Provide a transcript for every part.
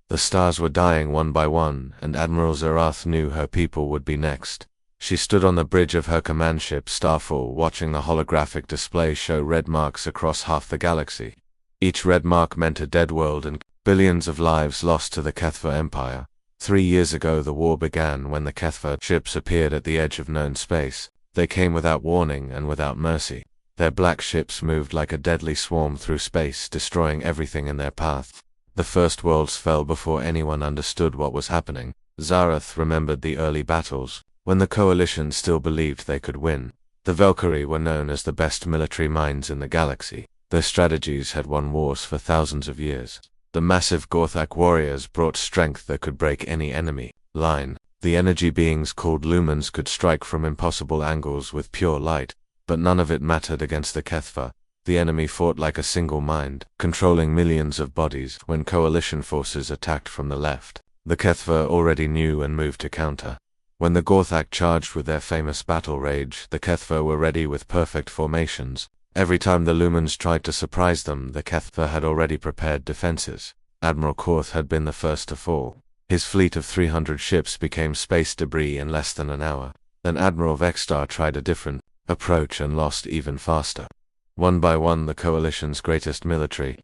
The stars were dying one by one, and Admiral Zarath knew her people would be next. She stood on the bridge of her command ship Starfall, watching the holographic display show red marks across half the galaxy. Each red mark meant a dead world and billions of lives lost to the Kethva Empire. 3 years ago the war began when the Kethva ships appeared at the edge of known space. They came without warning and without mercy. Their black ships moved like a deadly swarm through space, destroying everything in their path. The first worlds fell before anyone understood what was happening. Zarath remembered the early battles, when the Coalition still believed they could win. The Valkyrie were known as the best military minds in the galaxy. Their strategies had won wars for thousands of years. The massive Gorthak warriors brought strength that could break any enemy line. The energy beings called lumens could strike from impossible angles with pure light, but none of it mattered against the Kethva. The enemy fought like a single mind, controlling millions of bodies. When Coalition forces attacked from the left, the Kethva already knew and moved to counter. When the Gorthak charged with their famous battle rage, the Kethva were ready with perfect formations. Every time the lumens tried to surprise them, the Kethva had already prepared defenses. Admiral Korth had been the first to fall. His fleet of 300 ships became space debris in less than an hour. Then Admiral Vexstar tried a different approach and lost even faster. One by one the Coalition's greatest military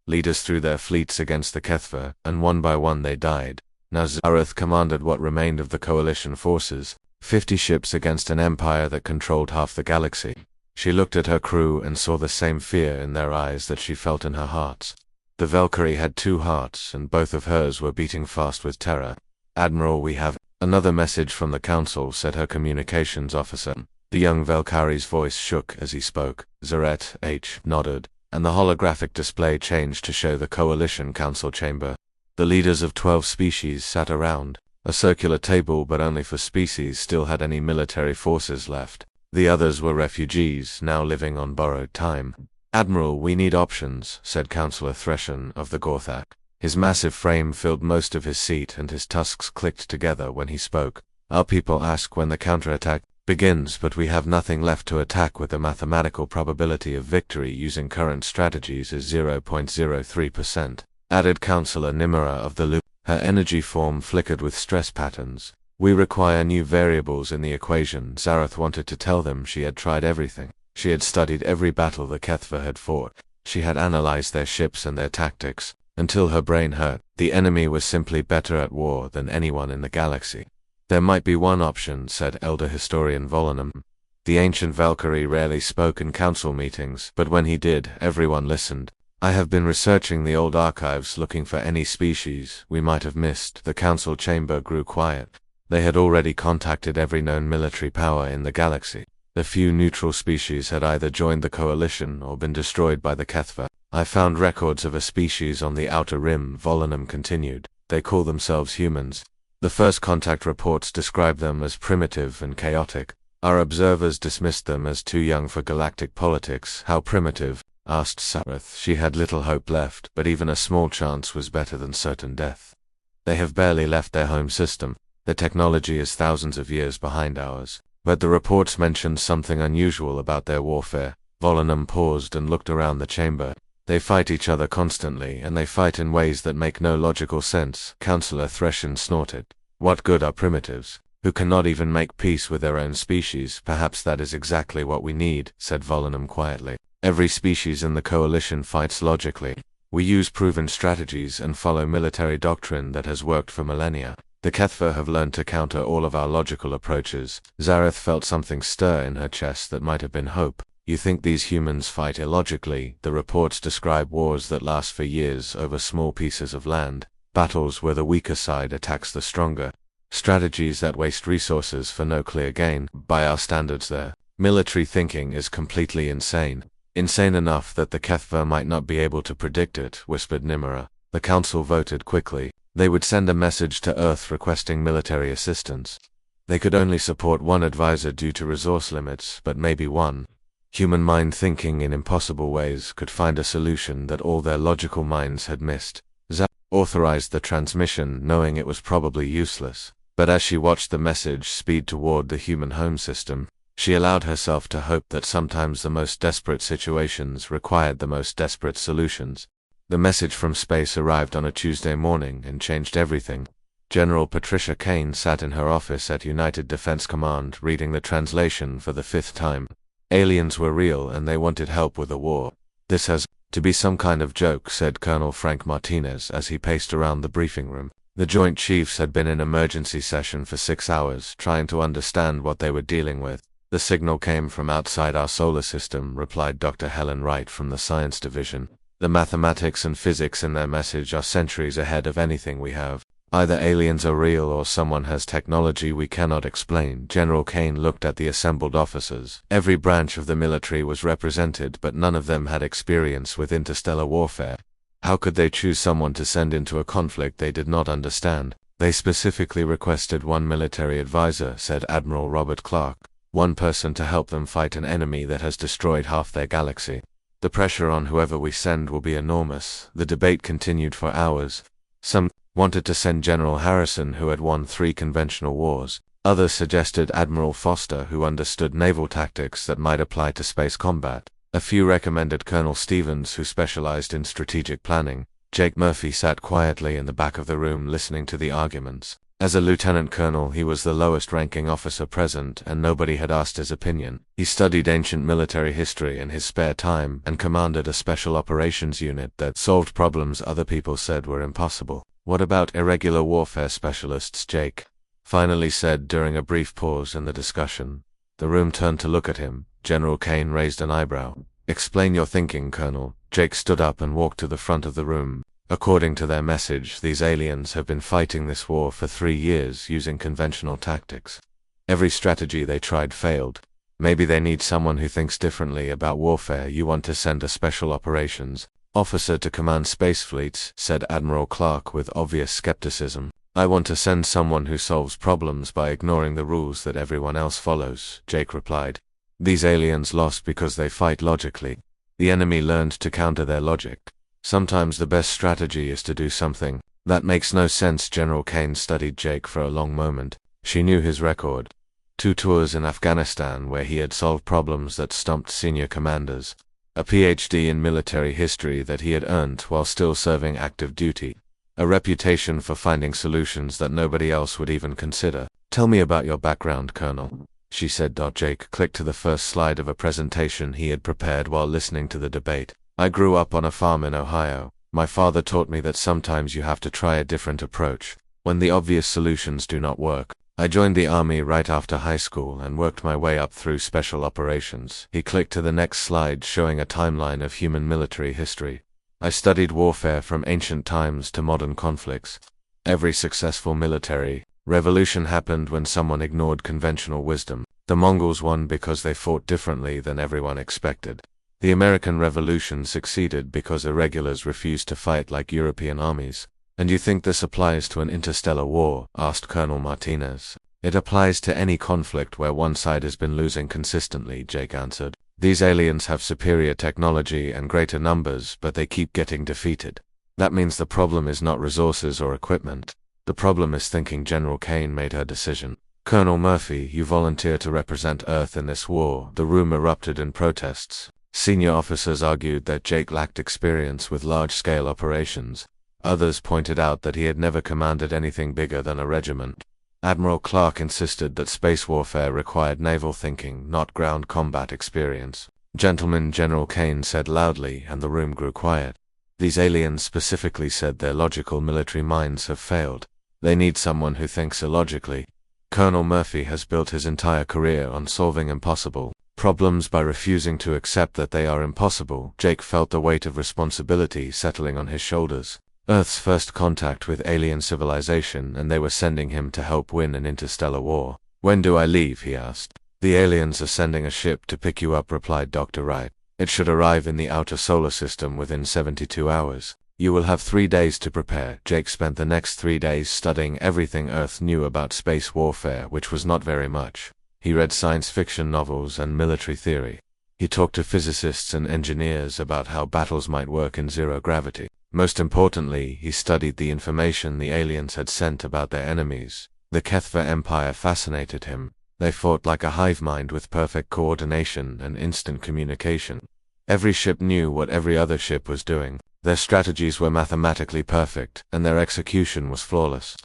leaders threw their fleets against the Kethva, and one by one they died. Now Zarath commanded what remained of the Coalition forces, 50 ships against an empire that controlled half the galaxy. She looked at her crew and saw the same fear in their eyes that she felt in her hearts. The Valkyrie had 2 hearts, and both of hers were beating fast with terror. "Admiral, we have another message from the Council," said her communications officer. The young Valkyrie's voice shook as he spoke. Zaret H. nodded, and the holographic display changed to show the Coalition Council chamber. The leaders of 12 species sat around. A circular table, but only for species still had any military forces left. The others were refugees, now living on borrowed time. "Admiral, we need options," said Councillor Threshen of the Gorthak. His massive frame filled most of his seat, and his tusks clicked together when he spoke. "Our people ask when the counterattack begins, but we have nothing left to attack with. The mathematical probability of victory using current strategies is 0.03%, added Councillor Nimera of the Loop. Her energy form flickered with stress patterns. "We require new variables in the equation." Zarath wanted to tell them she had tried everything. She had studied every battle the Kethva had fought. She had analyzed their ships and their tactics, until her brain hurt. The enemy was simply better at war than anyone in the galaxy. "There might be one option," said Elder Historian Volanum. The ancient Valkyrie rarely spoke in council meetings, but when he did, everyone listened. "I have been researching the old archives looking for any species we might have missed." The council chamber grew quiet. They had already contacted every known military power in the galaxy. The few neutral species had either joined the Coalition or been destroyed by the Kethva. "I found records of a species on the outer rim," Volanum continued. "They call themselves humans. The first contact reports describe them as primitive and chaotic. Our observers dismissed them as too young for galactic politics." "How primitive?" asked Zarath. She had little hope left, but even a small chance was better than certain death. "They have barely left their home system. The technology is thousands of years behind ours. But the reports mentioned something unusual about their warfare." Volanum paused and looked around the chamber. "They fight each other constantly, and they fight in ways that make no logical sense." Councillor Threshen snorted. "What good are primitives, who cannot even make peace with their own species?" "Perhaps that is exactly what we need," said Volanum quietly. "Every species in the Coalition fights logically. We use proven strategies and follow military doctrine that has worked for millennia. The Kethva have learned to counter all of our logical approaches." Zarath felt something stir in her chest that might have been hope. "You think these humans fight illogically?" The reports describe wars that last for years over small pieces of land, battles where the weaker side attacks the stronger, strategies that waste resources for no clear gain. By our standards, their military thinking is completely insane. "Insane enough that the Kethva might not be able to predict it," whispered Nimera. The council voted quickly. They would send a message to Earth requesting military assistance. They could only support one advisor due to resource limits, but maybe one human mind thinking in impossible ways could find a solution that all their logical minds had missed. Zarath authorized the transmission, knowing it was probably useless. But as she watched the message speed toward the human home system, she allowed herself to hope that sometimes the most desperate situations required the most desperate solutions. The message from space arrived on a Tuesday morning and changed everything. General Patricia Kane sat in her office at United Defense Command reading the translation for the 5th time. Aliens were real and they wanted help with the war. This has to be some kind of joke, said Colonel Frank Martinez as he paced around the briefing room. The Joint Chiefs had been in emergency session for 6 hours, trying to understand what they were dealing with. The signal came from outside our solar system, replied Dr. Helen Wright from the Science Division. The mathematics and physics in their message are centuries ahead of anything we have. Either aliens are real or someone has technology we cannot explain. General Kane looked at the assembled officers. Every branch of the military was represented, but none of them had experience with interstellar warfare. How could they choose someone to send into a conflict they did not understand? They specifically requested one military advisor, said Admiral Robert Clark. One person to help them fight an enemy that has destroyed half their galaxy. The pressure on whoever we send will be enormous. The debate continued for hours. Some wanted to send General Harrison, who had won 3 conventional wars. Others suggested Admiral Foster, who understood naval tactics that might apply to space combat. A few recommended Colonel Stevens, who specialized in strategic planning. Jake Murphy sat quietly in the back of the room listening to the arguments. As a lieutenant colonel, he was the lowest-ranking officer present, and nobody had asked his opinion. He studied ancient military history in his spare time and commanded a special operations unit that solved problems other people said were impossible. What about irregular warfare specialists, Jake? Finally said during a brief pause in the discussion. The room turned to look at him. General Kane raised an eyebrow. Explain your thinking, Colonel. Jake stood up and walked to the front of the room. According to their message, these aliens have been fighting this war for 3 years using conventional tactics. Every strategy they tried failed. Maybe they need someone who thinks differently about warfare. You want to send a special operations officer to command space fleets, said Admiral Clark with obvious skepticism. I want to send someone who solves problems by ignoring the rules that everyone else follows, Jake replied. These aliens lost because they fight logically. The enemy learned to counter their logic. Sometimes the best strategy is to do something that makes no sense. General Kane studied Jake for a long moment. She knew his record. 2 tours in Afghanistan where he had solved problems that stumped senior commanders. A PhD in military history that he had earned while still serving active duty. A reputation for finding solutions that nobody else would even consider. Tell me about your background, Colonel, she said. Jake clicked to the first slide of a presentation he had prepared while listening to the debate. I grew up on a farm in Ohio. My father taught me that sometimes you have to try a different approach when the obvious solutions do not work. I joined the army right after high school and worked my way up through special operations. He clicked to the next slide showing a timeline of human military history. I studied warfare from ancient times to modern conflicts. Every successful military revolution happened when someone ignored conventional wisdom. The Mongols won because they fought differently than everyone expected. The American Revolution succeeded because irregulars refused to fight like European armies. And you think this applies to an interstellar war? Asked Colonel Martinez. It applies to any conflict where one side has been losing consistently, Jake answered. These aliens have superior technology and greater numbers, but they keep getting defeated. That means the problem is not resources or equipment. The problem is thinking. General Kane made her decision. Colonel Murphy, you volunteer to represent Earth in this war. The room erupted in protests. Senior officers argued that Jake lacked experience with large-scale operations. Others pointed out that he had never commanded anything bigger than a regiment. Admiral Clark insisted that space warfare required naval thinking, not ground combat experience. Gentlemen, General Kane said loudly, and the room grew quiet. These aliens specifically said their logical military minds have failed. They need someone who thinks illogically. Colonel Murphy has built his entire career on solving impossible problems by refusing to accept that they are impossible. Jake felt the weight of responsibility settling on his shoulders. Earth's first contact with alien civilization, and they were sending him to help win an interstellar war. When do I leave? He asked. The aliens are sending a ship to pick you up, replied Dr. Wright. It should arrive in the outer solar system within 72 hours. You will have 3 days to prepare. Jake spent the next 3 days studying everything Earth knew about space warfare, which was not very much. He read science fiction novels and military theory. He talked to physicists and engineers about how battles might work in zero gravity. Most importantly, he studied the information the aliens had sent about their enemies. The Kethva Empire fascinated him. They fought like a hive mind with perfect coordination and instant communication. Every ship knew what every other ship was doing. Their strategies were mathematically perfect, and their execution was flawless.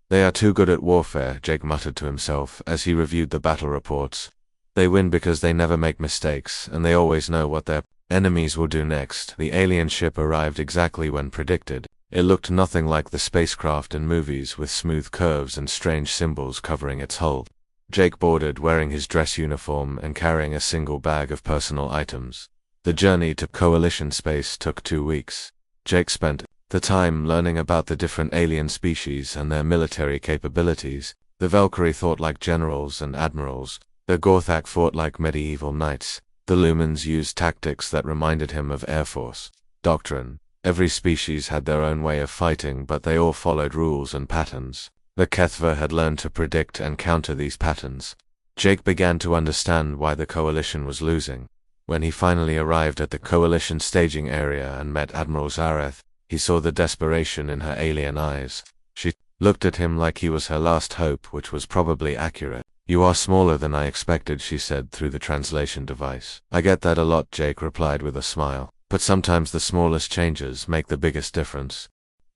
They are too good at warfare, Jake muttered to himself as he reviewed the battle reports. They win because they never make mistakes, and they always know what their enemies will do next. The alien ship arrived exactly when predicted. It looked nothing like the spacecraft in movies, with smooth curves and strange symbols covering its hull. Jake boarded, wearing his dress uniform and carrying a single bag of personal items. The journey to Coalition space took 2 weeks. Jake spent the time learning about the different alien species and their military capabilities. The Valkyrie thought like generals and admirals. The Gorthak fought like medieval knights. The Lumens used tactics that reminded him of Air Force doctrine. Every species had their own way of fighting, but they all followed rules and patterns. The Kethva had learned to predict and counter these patterns. Jake began to understand why the Coalition was losing. When he finally arrived at the Coalition staging area and met Admiral Zareth, he saw the desperation in her alien eyes. She looked at him like he was her last hope, which was probably accurate. "You are smaller than I expected," she said through the translation device. "I get that a lot," Jake replied with a smile. "But sometimes the smallest changes make the biggest difference."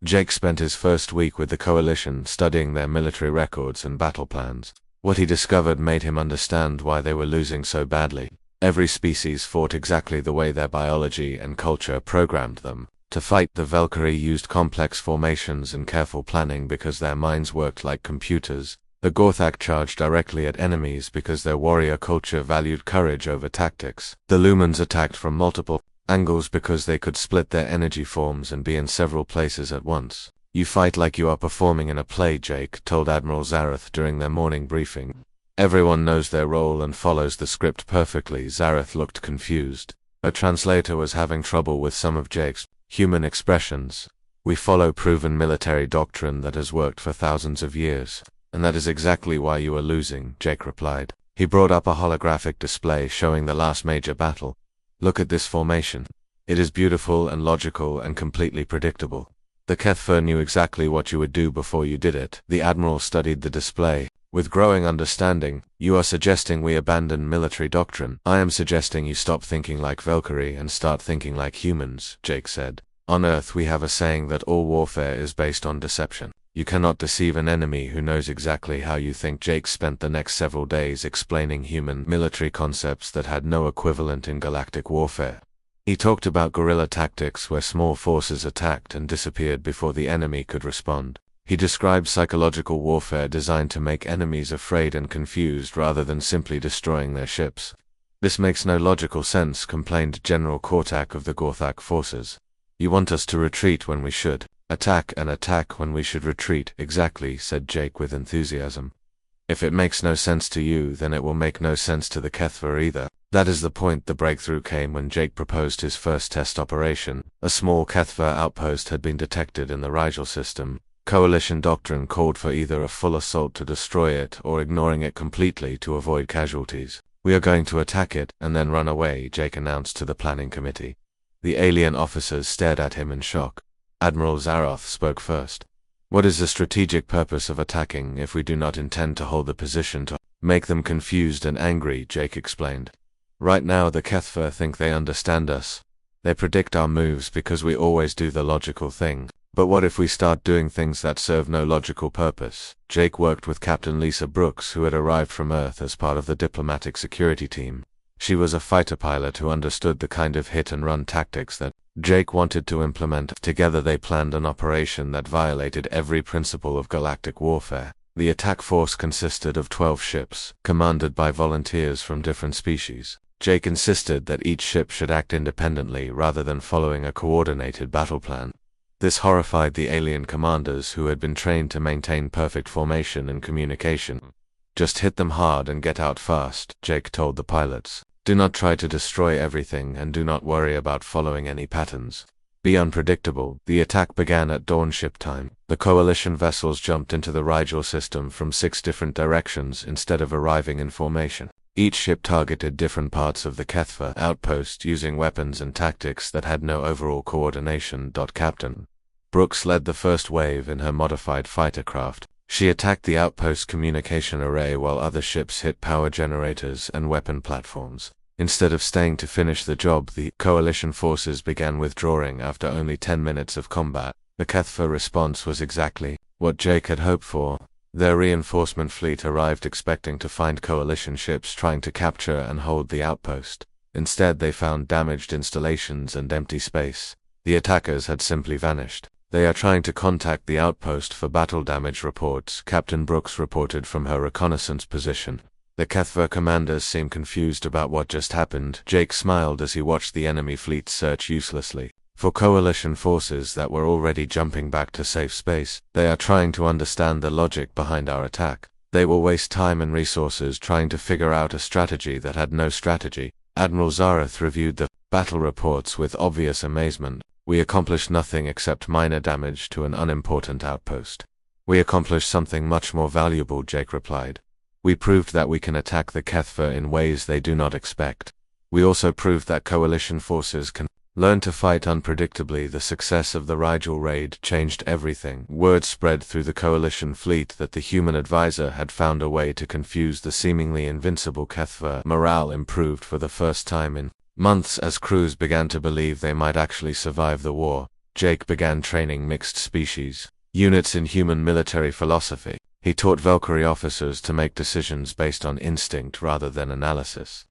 Jake spent his first week with the Coalition studying their military records and battle plans. What he discovered made him understand why they were losing so badly. Every species fought exactly the way their biology and culture programmed them. To fight, the Valkyrie used complex formations and careful planning because their minds worked like computers. The Gorthak charged directly at enemies because their warrior culture valued courage over tactics. The Lumens attacked from multiple angles because they could split their energy forms and be in several places at once. "You fight like you are performing in a play," Jake told Admiral Zareth during their morning briefing. "Everyone knows their role and follows the script perfectly." Zareth looked confused. A translator was having trouble with some of Jake's human expressions. "We follow proven military doctrine that has worked for thousands of years, and that is exactly why you are losing," Jake replied. He brought up a holographic display showing the last major battle. "Look at this formation. It is beautiful and logical and completely predictable. The Kethver knew exactly what you would do before you did it." The Admiral studied the display. With growing understanding, "You are suggesting we abandon military doctrine. I am suggesting you stop thinking like Valkyrie and start thinking like humans," Jake said. "On Earth we have a saying that all warfare is based on deception. You cannot deceive an enemy who knows exactly how you think." Jake spent the next several days explaining human military concepts that had no equivalent in galactic warfare. He talked about guerrilla tactics where small forces attacked and disappeared before the enemy could respond. He described psychological warfare designed to make enemies afraid and confused rather than simply destroying their ships. "This makes no logical sense," complained General Kortak of the Gorthak forces. "You want us to retreat when we should attack, and attack when we should retreat." "Exactly," said Jake with enthusiasm. "If it makes no sense to you, then it will make no sense to the Kethver either." That is the point. The breakthrough came when Jake proposed his first test operation. A small Kethver outpost had been detected in the Rigel system. Coalition doctrine called for either a full assault to destroy it or ignoring it completely to avoid casualties. "We are going to attack it and then run away," Jake announced to the planning committee. The alien officers stared at him in shock. Admiral Zaroth spoke first. "What is the strategic purpose of attacking if we do not intend to hold the position to make them confused and angry?" Jake explained. "Right now the Kethver think they understand us. They predict our moves because we always do the logical thing. But what if we start doing things that serve no logical purpose?" Jake worked with Captain Lisa Brooks, who had arrived from Earth as part of the diplomatic security team. She was a fighter pilot who understood the kind of hit-and-run tactics that Jake wanted to implement. Together they planned an operation that violated every principle of galactic warfare. The attack force consisted of 12 ships, commanded by volunteers from different species. Jake insisted that each ship should act independently rather than following a coordinated battle plan. This horrified the alien commanders who had been trained to maintain perfect formation and communication. "Just hit them hard and get out fast," Jake told the pilots. "Do not try to destroy everything and do not worry about following any patterns. Be unpredictable." The attack began at dawn ship time. The Coalition vessels jumped into the Rigel system from 6 different directions instead of arriving in formation. Each ship targeted different parts of the Kethver outpost using weapons and tactics that had no overall coordination. Captain Brooks led the first wave in her modified fighter craft. She attacked the outpost communication array while other ships hit power generators and weapon platforms. Instead of staying to finish the job, the coalition forces began withdrawing after only 10 minutes of combat. The HFY response was exactly what Jake had hoped for. Their reinforcement fleet arrived expecting to find coalition ships trying to capture and hold the outpost. Instead, they found damaged installations and empty space. The attackers had simply vanished. "They are trying to contact the outpost for battle damage reports," Captain Brooks reported from her reconnaissance position. The HFY commanders seemed confused about what just happened. Jake smiled as he watched the enemy fleet search uselessly for coalition forces that were already jumping back to safe space. "They are trying to understand the logic behind our attack. They will waste time and resources trying to figure out a strategy that had no strategy." Admiral Zareth reviewed the battle reports with obvious amazement. "We accomplished nothing except minor damage to an unimportant outpost." "We accomplished something much more valuable," Jake replied. "We proved that we can attack the HFY in ways they do not expect. We also proved that coalition forces can learn to fight unpredictably." The success of the Rigel raid changed everything. Word spread through the coalition fleet that the human advisor had found a way to confuse the seemingly invincible HFY. Morale improved for the first time in months as crews began to believe they might actually survive the war. Jake began training mixed species units in human military philosophy. He taught Valkyrie officers to make decisions based on instinct rather than analysis.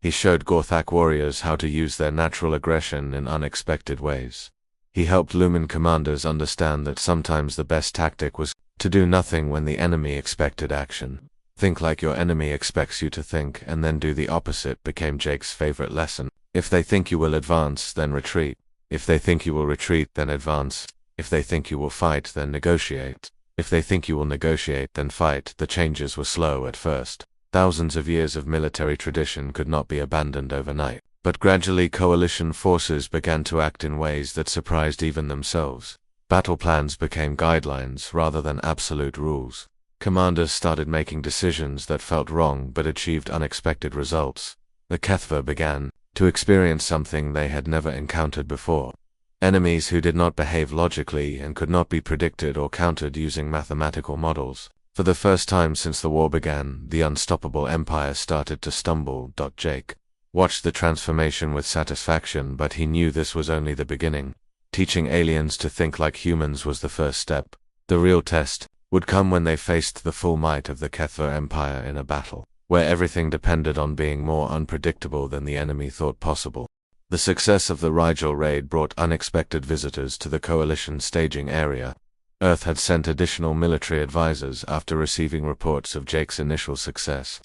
He showed Gorthak warriors how to use their natural aggression in unexpected ways. He helped Lumen commanders understand that sometimes the best tactic was to do nothing when the enemy expected action. "Think like your enemy expects you to think, and then do the opposite," became Jake's favorite lesson. If they think you will advance, then retreat. If they think you will retreat, then advance. If they think you will fight, then negotiate. If they think you will negotiate, then fight. The changes were slow at first. Thousands of years of military tradition could not be abandoned overnight. But gradually coalition forces began to act in ways that surprised even themselves. Battle plans became guidelines rather than absolute rules. Commanders started making decisions that felt wrong but achieved unexpected results. The HFY began to experience something they had never encountered before. Enemies who did not behave logically and could not be predicted or countered using mathematical models. For the first time since the war began, the unstoppable empire started to stumble. Jake watched the transformation with satisfaction, but he knew this was only the beginning. Teaching aliens to think like humans was the first step. The real test would come when they faced the full might of the HFY empire in a battle, where everything depended on being more unpredictable than the enemy thought possible. The success of the Rigel raid brought unexpected visitors to the coalition staging area. Earth had sent additional military advisors after receiving reports of Jake's initial success.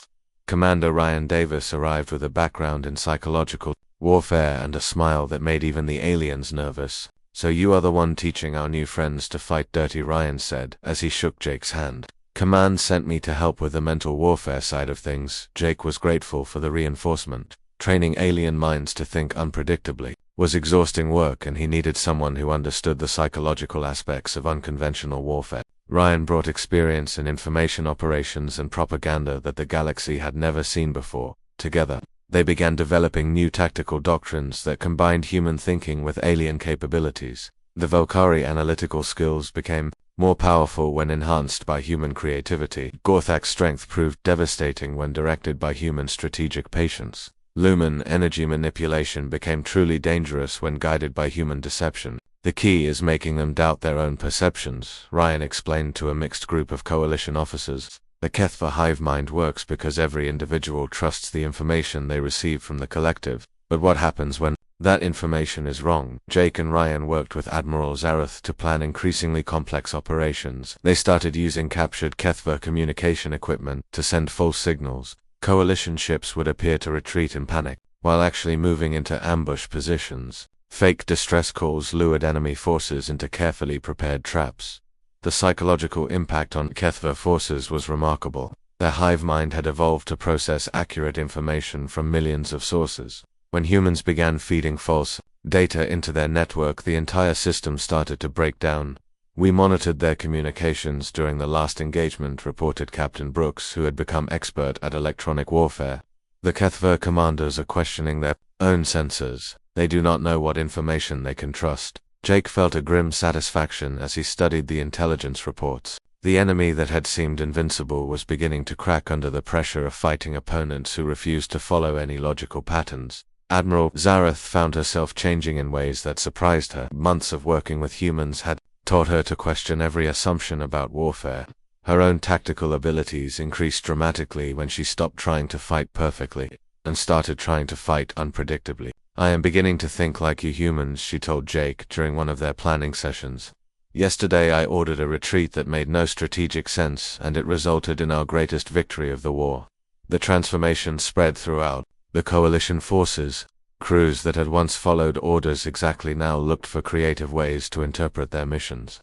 Commander Ryan Davis arrived with a background in psychological warfare and a smile that made even the aliens nervous. "So you are the one teaching our new friends to fight dirty," Ryan said as he shook Jake's hand. "Command sent me to help with the mental warfare side of things." Jake was grateful for the reinforcement. Training alien minds to think unpredictably was exhausting work, and he needed someone who understood the psychological aspects of unconventional warfare. Ryan brought experience in information operations and propaganda that the galaxy had never seen before. Together, they began developing new tactical doctrines that combined human thinking with alien capabilities. The Valkyrie analytical skills became more powerful when enhanced by human creativity. Gorthak's strength proved devastating when directed by human strategic patience. Lumen energy manipulation became truly dangerous when guided by human deception. "The key is making them doubt their own perceptions," Ryan explained to a mixed group of coalition officers. "The HFY hive mind works because every individual trusts the information they receive from the collective. But what happens when that information is wrong?" Jake and Ryan worked with Admiral Zareth to plan increasingly complex operations. They started using captured HFY communication equipment to send false signals. Coalition ships would appear to retreat in panic, while actually moving into ambush positions. Fake distress calls lured enemy forces into carefully prepared traps. The psychological impact on HFY forces was remarkable. Their hive mind had evolved to process accurate information from millions of sources. When humans began feeding false data into their network, the entire system started to break down. "We monitored their communications during the last engagement," reported Captain Brooks, who had become expert at electronic warfare. "The HFY commanders are questioning their own sensors. They do not know what information they can trust." Jake felt a grim satisfaction as he studied the intelligence reports. The enemy that had seemed invincible was beginning to crack under the pressure of fighting opponents who refused to follow any logical patterns. Admiral Zareth found herself changing in ways that surprised her. Months of working with humans had taught her to question every assumption about warfare. Her own tactical abilities increased dramatically when she stopped trying to fight perfectly and started trying to fight unpredictably. "I am beginning to think like you humans," she told Jake during one of their planning sessions. "Yesterday I ordered a retreat that made no strategic sense, and it resulted in our greatest victory of the war." The transformation spread throughout. The coalition forces, crews that had once followed orders exactly now looked for creative ways to interpret their missions.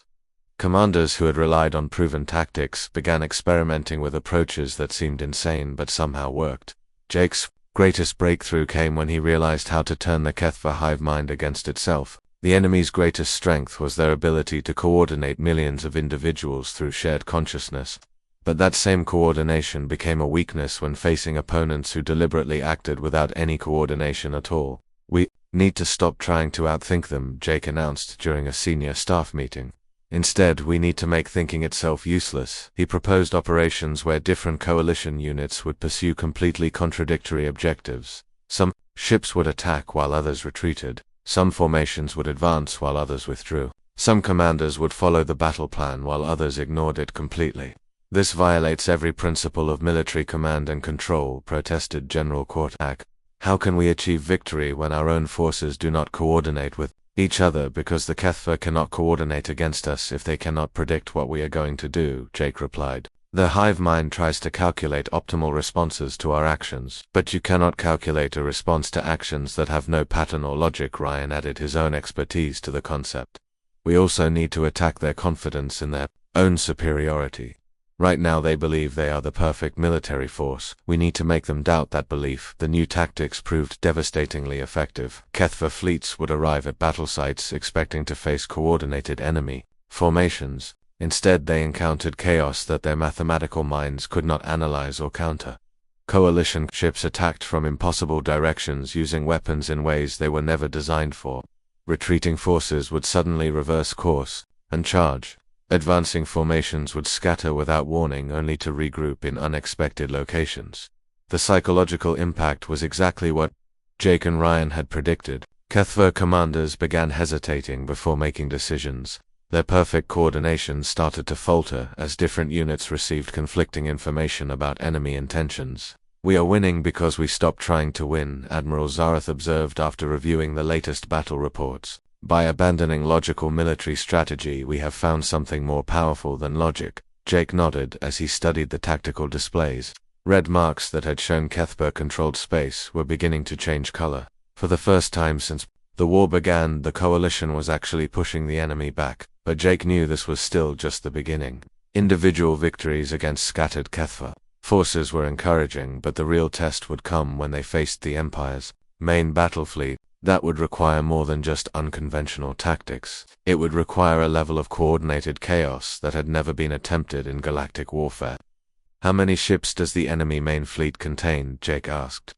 Commanders who had relied on proven tactics began experimenting with approaches that seemed insane but somehow worked. Jake's greatest breakthrough came when he realized how to turn the Kethva hive mind against itself. The enemy's greatest strength was their ability to coordinate millions of individuals through shared consciousness. But that same coordination became a weakness when facing opponents who deliberately acted without any coordination at all. "We need to stop trying to outthink them," Jake announced during a senior staff meeting. "Instead, we need to make thinking itself useless." He proposed operations where different coalition units would pursue completely contradictory objectives. Some ships would attack while others retreated. Some formations would advance while others withdrew. Some commanders would follow the battle plan while others ignored it completely. "This violates every principle of military command and control," protested General Kortak. "How can we achieve victory when our own forces do not coordinate with each other? Because the Kethva cannot coordinate against us if they cannot predict what we are going to do," Jake replied. "The hive mind tries to calculate optimal responses to our actions, but you cannot calculate a response to actions that have no pattern or logic." Ryan added his own expertise to the concept. "We also need to attack their confidence in their own superiority. Right now they believe they are the perfect military force. We need to make them doubt that belief." The new tactics proved devastatingly effective. Kethva fleets would arrive at battle sites expecting to face coordinated enemy formations. Instead, they encountered chaos that their mathematical minds could not analyze or counter. Coalition ships attacked from impossible directions using weapons in ways they were never designed for. Retreating forces would suddenly reverse course and charge. Advancing formations would scatter without warning, only to regroup in unexpected locations. The psychological impact was exactly what Jake and Ryan had predicted. Kethva commanders began hesitating before making decisions. Their perfect coordination started to falter as different units received conflicting information about enemy intentions. "We are winning because we stopped trying to win," Admiral Zareth observed after reviewing the latest battle reports. "By abandoning logical military strategy, we have found something more powerful than logic." Jake nodded as he studied the tactical displays. Red marks that had shown Kethva-controlled space were beginning to change color. For the first time since the war began, the coalition was actually pushing the enemy back. But Jake knew this was still just the beginning. Individual victories against scattered Kethva forces were encouraging, but the real test would come when they faced the Empire's main battle fleet. That would require more than just unconventional tactics. It would require a level of coordinated chaos that had never been attempted in galactic warfare. "How many ships does the enemy main fleet contain?" Jake asked.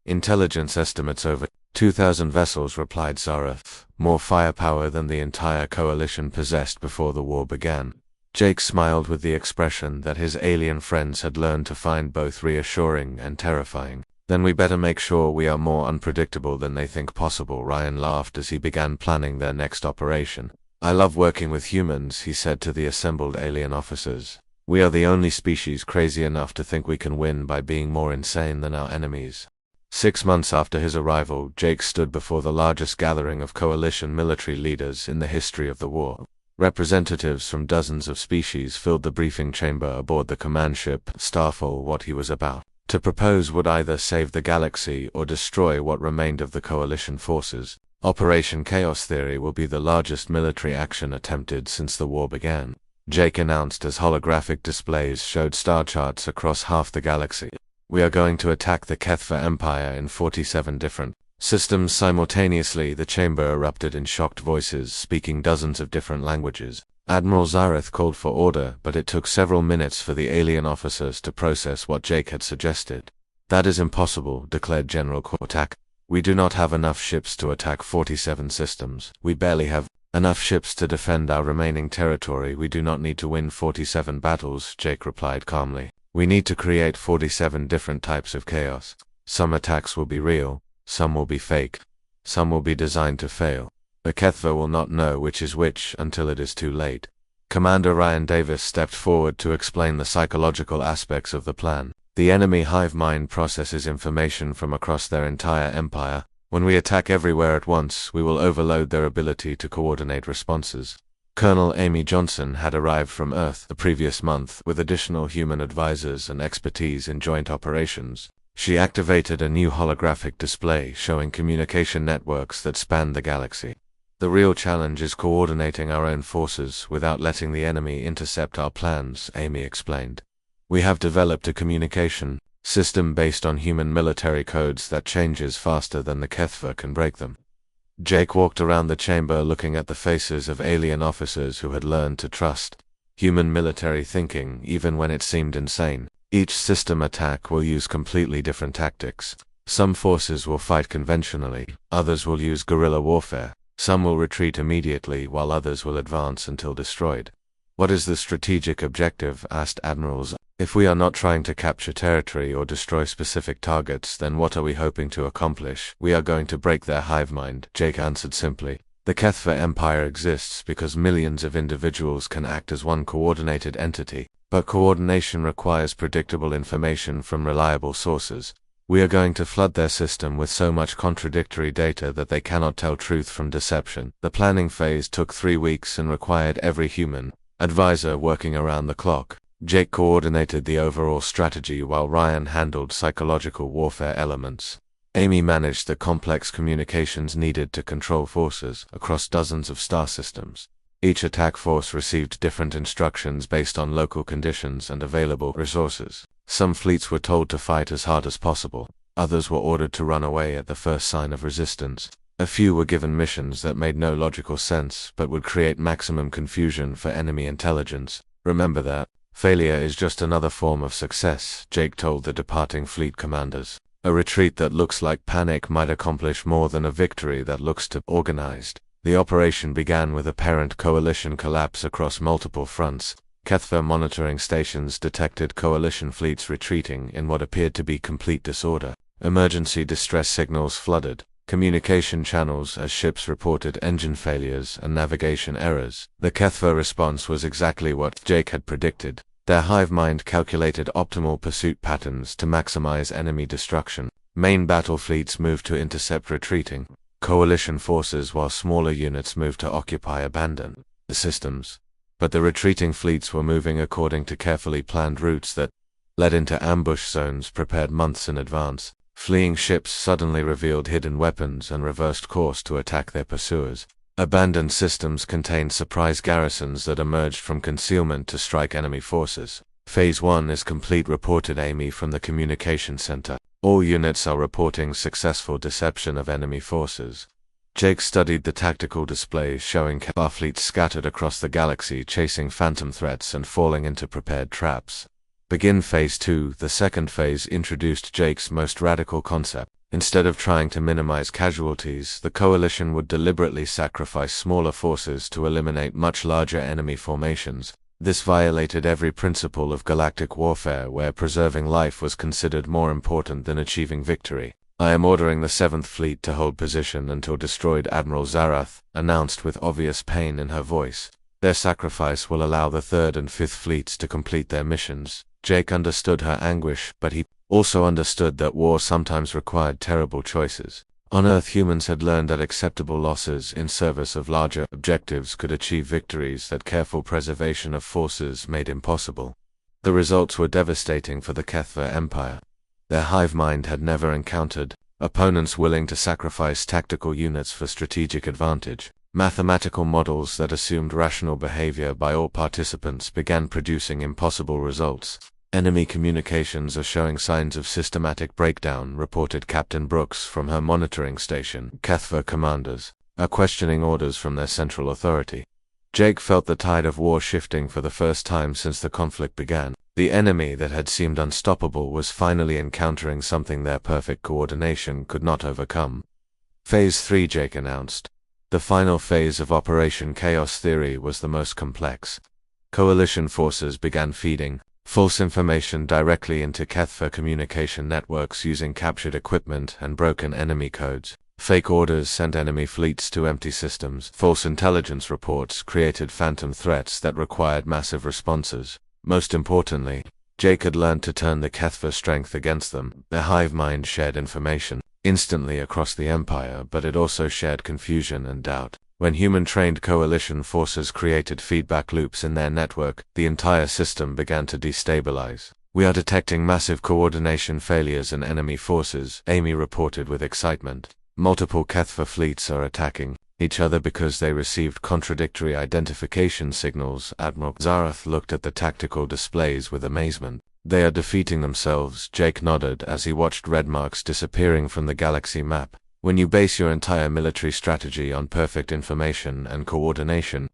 "Intelligence estimates over 2,000 vessels," replied Zareth. "More firepower than the entire coalition possessed before the war began." Jake smiled with the expression that his alien friends had learned to find both reassuring and terrifying. "Then we better make sure we are more unpredictable than they think possible." Ryan laughed as he began planning their next operation. "I love working with humans," he said to the assembled alien officers. "We are the only species crazy enough to think we can win by being more insane than our enemies." 6 months after his arrival, Jake stood before the largest gathering of coalition military leaders in the history of the war. Representatives from dozens of species filled the briefing chamber aboard the command ship Starfall. What he was about to propose would either save the galaxy or destroy what remained of the coalition forces. Operation Chaos Theory will be the largest military action attempted since the war began, Jake announced as holographic displays showed star charts across half the galaxy. "We are going to attack the Kethva Empire in 47 different systems simultaneously." The chamber erupted in shocked voices, speaking dozens of different languages. Admiral Zareth called for order, but it took several minutes for the alien officers to process what Jake had suggested. "That is impossible," declared General Kortak. "We do not have enough ships to attack 47 systems. We barely have Enough ships to defend our remaining territory. We do not need to win 47 battles, Jake replied calmly. We need to create 47 different types of chaos. Some attacks will be real, some will be fake, some will be designed to fail. The Kethva will not know which is which until it is too late. Commander Ryan Davis stepped forward to explain the psychological aspects of the plan. The enemy hive mind processes information from across their entire empire. When we attack everywhere at once, we will overload their ability to coordinate responses. Colonel Amy Johnson had arrived from Earth the previous month with additional human advisors and expertise in joint operations. She activated a new holographic display showing communication networks that spanned the galaxy. The real challenge is coordinating our own forces without letting the enemy intercept our plans, Amy explained. We have developed a communication system based on human military codes that changes faster than the Kethva can break them. Jake walked around the chamber looking at the faces of alien officers who had learned to trust human military thinking even when it seemed insane. Each system attack will use completely different tactics. Some forces will fight conventionally, others will use guerrilla warfare, some will retreat immediately while others will advance until destroyed. What is the strategic objective? Asked Admirals. If we are not trying to capture territory or destroy specific targets, then what are we hoping to accomplish? We are going to break their hive mind, Jake answered simply. The Kethva Empire exists because millions of individuals can act as one coordinated entity, but coordination requires predictable information from reliable sources. We are going to flood their system with so much contradictory data that they cannot tell truth from deception. The planning phase took 3 weeks and required every human advisor working around the clock. Jake coordinated the overall strategy while Ryan handled psychological warfare elements. Amy managed the complex communications needed to control forces across dozens of star systems. Each attack force received different instructions based on local conditions and available resources. Some fleets were told to fight as hard as possible. Others were ordered to run away at the first sign of resistance. A few were given missions that made no logical sense but would create maximum confusion for enemy intelligence. Remember that failure is just another form of success, Jake told the departing fleet commanders. A retreat that looks like panic might accomplish more than a victory that looks too organized. The operation began with apparent coalition collapse across multiple fronts. Kethva monitoring stations detected coalition fleets retreating in what appeared to be complete disorder. Emergency distress signals flooded communication channels as ships reported engine failures and navigation errors. The Kethva response was exactly what Jake had predicted. Their hive mind calculated optimal pursuit patterns to maximize enemy destruction. Main battle fleets moved to intercept retreating coalition forces while smaller units moved to occupy abandoned systems. But the retreating fleets were moving according to carefully planned routes that led into ambush zones prepared months in advance. Fleeing ships suddenly revealed hidden weapons and reversed course to attack their pursuers. Abandoned systems contained surprise garrisons that emerged from concealment to strike enemy forces. Phase 1 is complete, reported Amy from the communication center. All units are reporting successful deception of enemy forces. Jake studied the tactical displays showing Kethva fleets scattered across the galaxy chasing phantom threats and falling into prepared traps. Begin Phase 2. The second phase introduced Jake's most radical concept. Instead of trying to minimize casualties, the coalition would deliberately sacrifice smaller forces to eliminate much larger enemy formations. This violated every principle of galactic warfare where preserving life was considered more important than achieving victory. I am ordering the 7th Fleet to hold position until destroyed, Admiral Zarath announced with obvious pain in her voice. Their sacrifice will allow the 3rd and 5th Fleets to complete their missions. Jake understood her anguish, but he also understood that war sometimes required terrible choices. On Earth, humans had learned that acceptable losses in service of larger objectives could achieve victories that careful preservation of forces made impossible. The results were devastating for the Kethva Empire. Their hive mind had never encountered opponents willing to sacrifice tactical units for strategic advantage. Mathematical models that assumed rational behavior by all participants began producing impossible results. Enemy communications are showing signs of systematic breakdown, reported Captain Brooks from her monitoring station. Kethva commanders are questioning orders from their central authority. Jake felt the tide of war shifting for the first time since the conflict began. The enemy that had seemed unstoppable was finally encountering something their perfect coordination could not overcome. Phase 3, Jake announced. The final phase of Operation Chaos Theory was the most complex. Coalition forces began feeding false information directly into Kethfa communication networks using captured equipment and broken enemy codes. Fake orders sent enemy fleets to empty systems. False intelligence reports created phantom threats that required massive responses. Most importantly, Jake had learned to turn the Kethfa strength against them. Their hive mind shared information instantly across the Empire, but it also shared confusion and doubt. When human-trained coalition forces created feedback loops in their network, the entire system began to destabilize. "We are detecting massive coordination failures in enemy forces," Amy reported with excitement. "Multiple Kethfa fleets are attacking each other because they received contradictory identification signals." Admiral Zarath looked at the tactical displays with amazement. "They are defeating themselves," Jake nodded as he watched red marks disappearing from the galaxy map. When you base your entire military strategy on perfect information and coordination,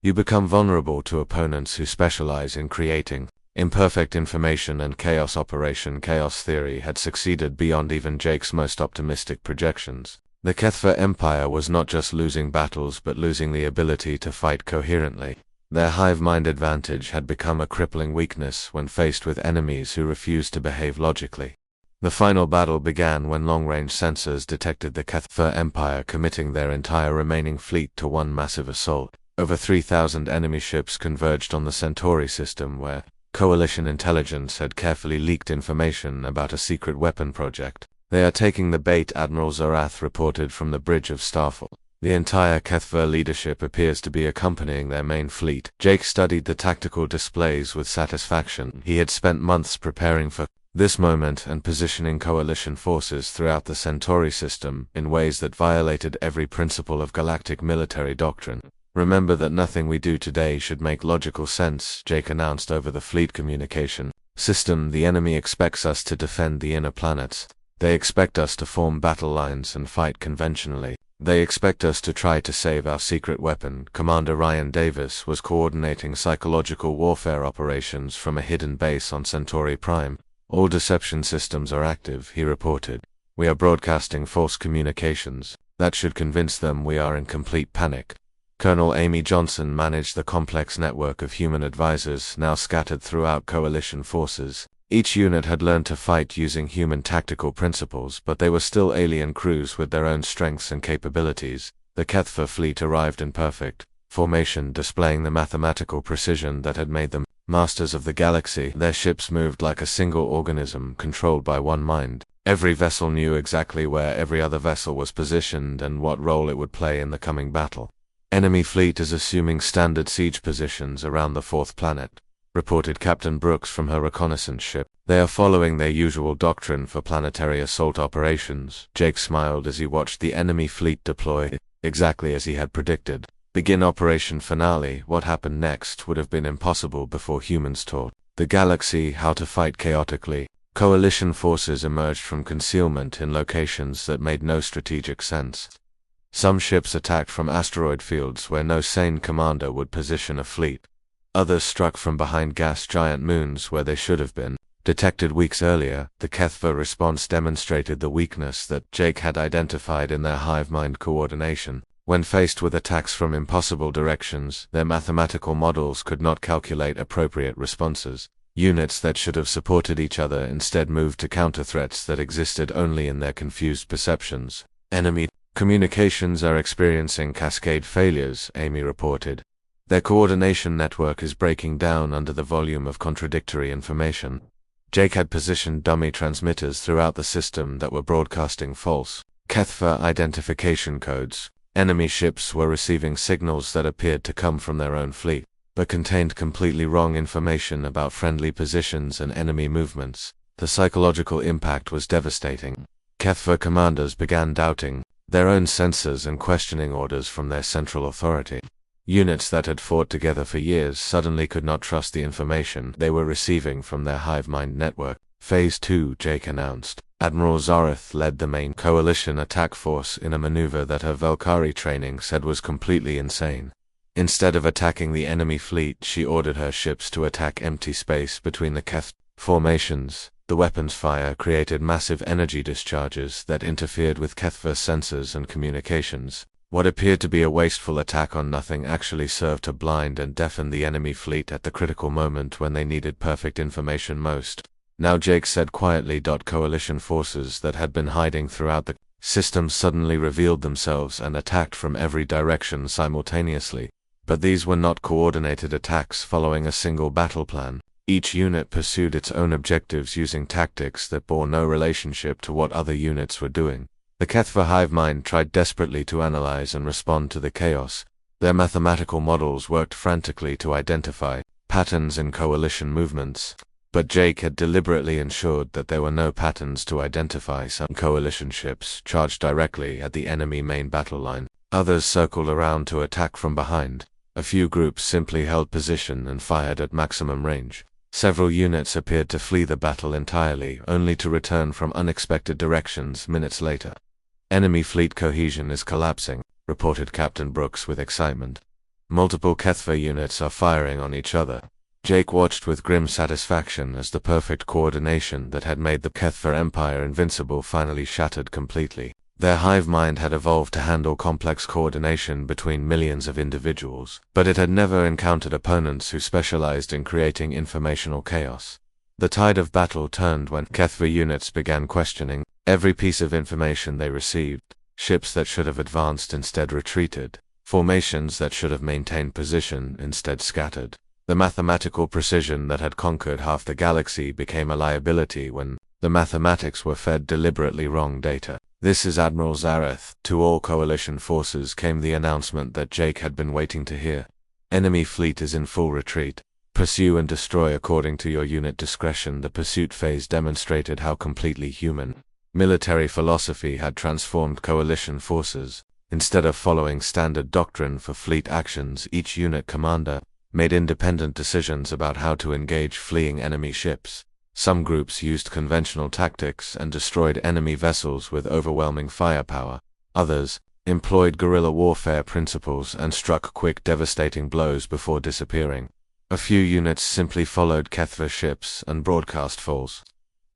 you become vulnerable to opponents who specialize in creating imperfect information and chaos. Operation Chaos Theory had succeeded beyond even Jake's most optimistic projections. The Kethfa Empire was not just losing battles but losing the ability to fight coherently. Their hive-mind advantage had become a crippling weakness when faced with enemies who refused to behave logically. The final battle began when long-range sensors detected the Kethfa Empire committing their entire remaining fleet to one massive assault. Over 3,000 enemy ships converged on the Centauri system, where Coalition intelligence had carefully leaked information about a secret weapon project. "They are taking the bait," Admiral Zorath reported from the bridge of Starfall. "The entire Kethfa leadership appears to be accompanying their main fleet." Jake studied the tactical displays with satisfaction. He had spent months preparing for this moment and positioning coalition forces throughout the Centauri system in ways that violated every principle of galactic military doctrine. "Remember that nothing we do today should make logical sense," Jake announced over the fleet communication system. "The enemy expects us to defend the inner planets. They expect us to form battle lines and fight conventionally. They expect us to try to save our secret weapon." Commander Ryan Davis was coordinating psychological warfare operations from a hidden base on Centauri Prime. "All deception systems are active," he reported. "We are broadcasting false communications. That should convince them we are in complete panic." Colonel Amy Johnson managed the complex network of human advisors now scattered throughout coalition forces. Each unit had learned to fight using human tactical principles, but they were still alien crews with their own strengths and capabilities. The Kethfa fleet arrived in perfect formation, displaying the mathematical precision that had made them masters of the galaxy. Their ships moved like a single organism, controlled by one mind. Every vessel knew exactly where every other vessel was positioned and what role it would play in the coming battle. "Enemy fleet is assuming standard siege positions around the fourth planet," reported Captain Brooks from her reconnaissance ship. "They are following their usual doctrine for planetary assault operations." Jake smiled as he watched the enemy fleet deploy, exactly as he had predicted. Begin Operation Finale. What happened next would have been impossible before humans taught the galaxy how to fight chaotically. Coalition forces emerged from concealment in locations that made no strategic sense. Some ships attacked from asteroid fields where no sane commander would position a fleet. Others struck from behind gas giant moons where they should have been detected weeks earlier. The Kethfa response demonstrated the weakness that Jake had identified in their hive-mind coordination. When faced with attacks from impossible directions, their mathematical models could not calculate appropriate responses. Units that should have supported each other instead moved to counter threats that existed only in their confused perceptions. "Enemy communications are experiencing cascade failures," Amy reported. "Their coordination network is breaking down under the volume of contradictory information." Jake had positioned dummy transmitters throughout the system that were broadcasting false Kethfa identification codes. Enemy ships were receiving signals that appeared to come from their own fleet, but contained completely wrong information about friendly positions and enemy movements. The psychological impact was devastating. Kethfa commanders began doubting their own sensors and questioning orders from their central authority. Units that had fought together for years suddenly could not trust the information they were receiving from their hive-mind network. "Phase 2, Jake announced. Admiral Zarath led the main coalition attack force in a maneuver that her Valkyrie training said was completely insane. Instead of attacking the enemy fleet, she ordered her ships to attack empty space between the Keth formations. The weapons fire created massive energy discharges that interfered with Kethfa's sensors and communications. What appeared to be a wasteful attack on nothing actually served to blind and deafen the enemy fleet at the critical moment when they needed perfect information most. Now, Jake said quietly. Coalition forces that had been hiding throughout the system suddenly revealed themselves and attacked from every direction simultaneously. But these were not coordinated attacks following a single battle plan. Each unit pursued its own objectives using tactics that bore no relationship to what other units were doing. The Kethva hive mind tried desperately to analyze and respond to the chaos. Their mathematical models worked frantically to identify patterns in coalition movements. But Jake had deliberately ensured that there were no patterns to identify. Some coalition ships charged directly at the enemy main battle line. Others circled around to attack from behind. A few groups simply held position and fired at maximum range. Several units appeared to flee the battle entirely, only to return from unexpected directions minutes later. Enemy fleet cohesion is collapsing, reported Captain Brooks with excitement. Multiple Kethva units are firing on each other. Jake watched with grim satisfaction as the perfect coordination that had made the Kethva Empire invincible finally shattered completely. Their hive mind had evolved to handle complex coordination between millions of individuals, but it had never encountered opponents who specialized in creating informational chaos. The tide of battle turned when Kethva units began questioning every piece of information they received. Ships that should have advanced instead retreated. Formations that should have maintained position instead scattered. The mathematical precision that had conquered half the galaxy became a liability when the mathematics were fed deliberately wrong data. "This is Admiral Zareth." To all coalition forces came the announcement that Jake had been waiting to hear. "Enemy fleet is in full retreat. Pursue and destroy according to your unit discretion." The pursuit phase demonstrated how completely human military philosophy had transformed coalition forces. Instead of following standard doctrine for fleet actions, each unit commander made independent decisions about how to engage fleeing enemy ships. Some groups used conventional tactics and destroyed enemy vessels with overwhelming firepower. Others employed guerrilla warfare principles and struck quick, devastating blows before disappearing. A few units simply followed Kethva ships and broadcast false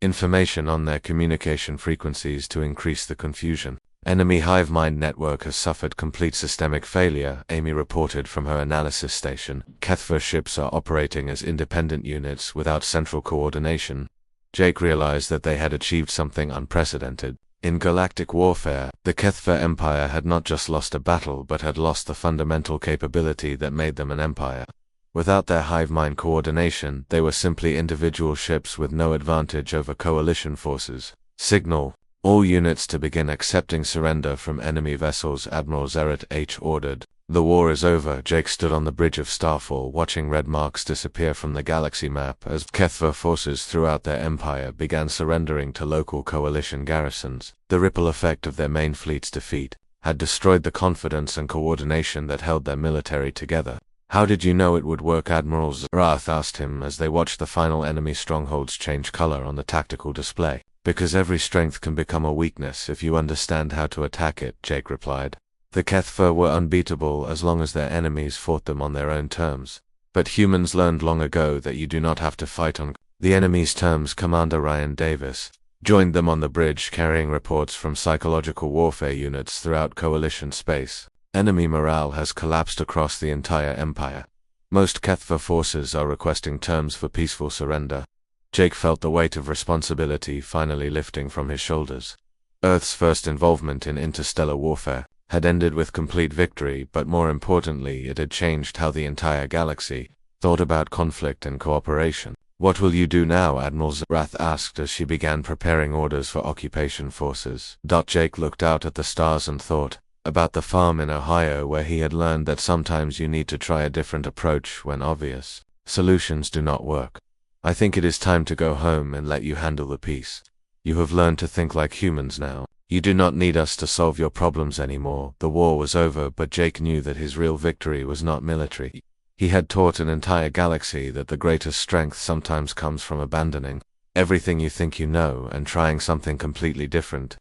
information on their communication frequencies to increase the confusion. "Enemy hive mind network has suffered complete systemic failure," Amy reported from her analysis station. "Kethva ships are operating as independent units without central coordination." Jake realized that they had achieved something unprecedented. In galactic warfare, the Kethva Empire had not just lost a battle but had lost the fundamental capability that made them an empire. Without their hive mind coordination, they were simply individual ships with no advantage over coalition forces. "Signal all units to begin accepting surrender from enemy vessels," Admiral Zeret H. ordered. "The war is over." Jake stood on the bridge of Starfall, watching red marks disappear from the galaxy map as Kethva forces throughout their empire began surrendering to local coalition garrisons. The ripple effect of their main fleet's defeat had destroyed the confidence and coordination that held their military together. "How did you know it would work?" Admiral Zarath asked him as they watched the final enemy strongholds change color on the tactical display. "Because every strength can become a weakness if you understand how to attack it," Jake replied. The Kethva were unbeatable as long as their enemies fought them on their own terms. But humans learned long ago that you do not have to fight on the enemy's terms. Commander Ryan Davis joined them on the bridge, carrying reports from psychological warfare units throughout coalition space. "Enemy morale has collapsed across the entire empire. Most Kethva forces are requesting terms for peaceful surrender." Jake felt the weight of responsibility finally lifting from his shoulders. Earth's first involvement in interstellar warfare had ended with complete victory, but more importantly, it had changed how the entire galaxy thought about conflict and cooperation. "What will you do now?" Admiral Zarath asked as she began preparing orders for occupation forces. Jake looked out at the stars and thought about the farm in Ohio where he had learned that sometimes you need to try a different approach when obvious solutions do not work. "I think it is time to go home and let you handle the peace. You have learned to think like humans now. You do not need us to solve your problems anymore." The war was over, but Jake knew that his real victory was not military. He had taught an entire galaxy that the greatest strength sometimes comes from abandoning everything you think you know and trying something completely different.